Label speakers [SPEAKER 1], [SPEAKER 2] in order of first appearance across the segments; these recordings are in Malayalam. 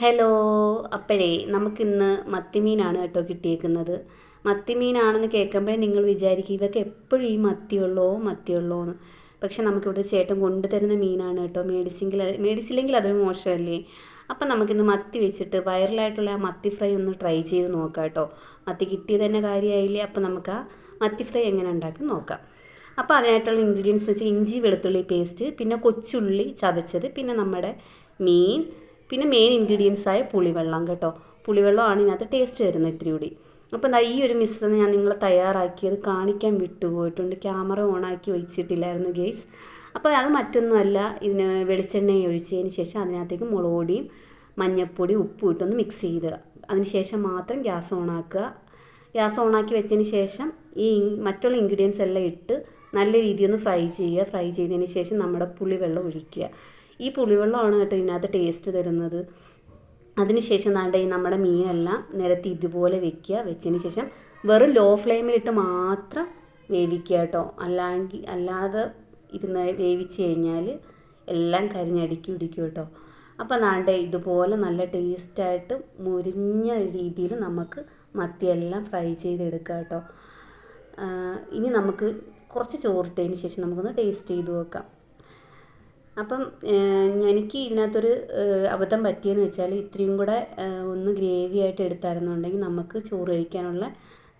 [SPEAKER 1] ഹലോ. അപ്പോഴേ നമുക്കിന്ന് മത്തിമീനാണ് കേട്ടോ കിട്ടിയേക്കുന്നത്. മത്തിമീനാണെന്ന് കേൾക്കുമ്പോഴേ നിങ്ങൾ വിചാരിക്കും ഇവർക്ക് എപ്പോഴും ഈ മത്തിയുള്ളോ എന്ന്. പക്ഷെ നമുക്കിവിടെ ചേട്ടൻ കൊണ്ടുതരുന്ന മീനാണ് കേട്ടോ. മേടിച്ചില്ലെങ്കിൽ അതൊരു മോശമല്ലേ. അപ്പം നമുക്കിന്ന് മത്തി വെച്ചിട്ട് വൈറലായിട്ടുള്ള ആ മത്തി ഫ്രൈ ഒന്ന് ട്രൈ ചെയ്ത് നോക്കാം കേട്ടോ. മത്തി കിട്ടിയത് തന്നെ കാര്യമായില്ലേ. അപ്പം നമുക്ക് ആ മത്തി ഫ്രൈ എങ്ങനെ ഉണ്ടാക്കി നോക്കാം. അപ്പോൾ അതിനായിട്ടുള്ള ഇൻഗ്രീഡിയൻസ് വെച്ചാൽ ഇഞ്ചി വെളുത്തുള്ളി പേസ്റ്റ്, പിന്നെ കൊച്ചുള്ളി ചതച്ചത്, പിന്നെ നമ്മുടെ മീൻ, പിന്നെ മെയിൻ ഇൻഗ്രീഡിയൻസായ പുളിവെള്ളം കേട്ടോ. പുളിവെള്ളമാണ് ഇതിനകത്ത് ടേസ്റ്റ് വരുന്നത് ഇത്തിരി കൂടി. അപ്പോൾ എന്താ ഈ ഒരു മിശ്രണം ഞാൻ നിങ്ങളെ തയ്യാറാക്കിയത് കാണിക്കാൻ വിട്ടുപോയിട്ടുണ്ട്. ക്യാമറ ഓണാക്കി വെച്ചിട്ടില്ലായിരുന്നു ഗെയ്സ്. അപ്പോൾ അത് മറ്റൊന്നുമല്ല, ഇതിന് വെളിച്ചെണ്ണ ഒഴിച്ചതിന് ശേഷം അതിനകത്തേക്ക് മുളക് പൊടിയും മഞ്ഞൾപ്പൊടി ഉപ്പും ഇട്ടൊന്ന് മിക്സ് ചെയ്ത് അതിന് ശേഷം മാത്രം ഗ്യാസ് ഓണാക്കുക. ഗ്യാസ് ഓണാക്കി വെച്ചതിന് ശേഷം ഈ മറ്റുള്ള ഇൻഗ്രീഡിയൻസ് എല്ലാം ഇട്ട് നല്ല രീതിയിൽ ഒന്ന് ഫ്രൈ ചെയ്യുക. ഫ്രൈ ചെയ്തതിന് ശേഷം നമ്മുടെ പുളിവെള്ളം ഒഴിക്കുക. ഈ പുളിവെള്ളമാണ് കേട്ടോ ഇതിനകത്ത് ടേസ്റ്റ് തരുന്നത്. അതിനുശേഷം ഈ നമ്മുടെ മീനെല്ലാം നിരത്തി ഇതുപോലെ വെക്കുക. വെച്ചതിന് ശേഷം വെറും ലോ ഫ്ലെയിമിലിട്ട് മാത്രം വേവിക്കുക കേട്ടോ. അല്ലാതെ ഇരുന്ന് വേവിച്ച് കഴിഞ്ഞാൽ എല്ലാം കരിഞ്ഞടിക്കും ഇടിക്കും കേട്ടോ. അപ്പോൾ ഇതുപോലെ നല്ല ടേസ്റ്റായിട്ട് മുരിഞ്ഞ രീതിയിൽ നമുക്ക് മത്തിയെല്ലാം ഫ്രൈ ചെയ്തെടുക്കുക കേട്ടോ. ഇനി നമുക്ക് കുറച്ച് ചോറിട്ടതിന് ശേഷം നമുക്കൊന്ന് ടേസ്റ്റ് ചെയ്ത് നോക്കാം. അപ്പം എനിക്ക് ഇതിനകത്തൊരു അബദ്ധം പറ്റിയെന്ന് വെച്ചാൽ ഇത്രയും കൂടെ ഒന്ന് ഗ്രേവി ആയിട്ട് എടുത്തായിരുന്നുണ്ടെങ്കിൽ നമുക്ക് ചോറ് കഴിക്കാനുള്ള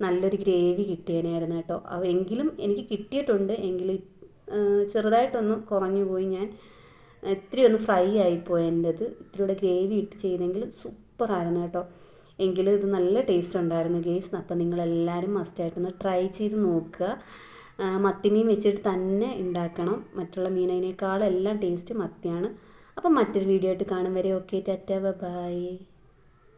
[SPEAKER 1] നല്ലൊരു ഗ്രേവി കിട്ടിയേനായിരുന്നു കേട്ടോ. എങ്കിലും എനിക്ക് കിട്ടിയിട്ടുണ്ട്. എങ്കിലും ചെറുതായിട്ടൊന്ന് കുറഞ്ഞു പോയി. ഞാൻ ഇത്തിരി ഒന്ന് ഫ്രൈ ആയിപ്പോയി എൻ്റെത്. ഇത്തിരി കൂടെ ഗ്രേവി ഇട്ട് ചെയ്തെങ്കിൽ സൂപ്പറായിരുന്നു കേട്ടോ. എങ്കിലും ഇത് നല്ല ടേസ്റ്റ് ഉണ്ടായിരുന്നു ഗെയ്സ്. അപ്പം നിങ്ങളെല്ലാവരും മസ്റ്റായിട്ടൊന്ന് ട്രൈ ചെയ്ത് നോക്കുക. മത്തിമീൻ വെച്ചിട്ട് തന്നെ ഉണ്ടാക്കണം. മറ്റുള്ള മീനിനേക്കാളെല്ലാം ടേസ്റ്റ് മത്തിയാണ്. അപ്പം മറ്റൊരു വീഡിയോ ആയിട്ട് കാണും വരെ ഓക്കെ, ടാറ്റാ ബൈ.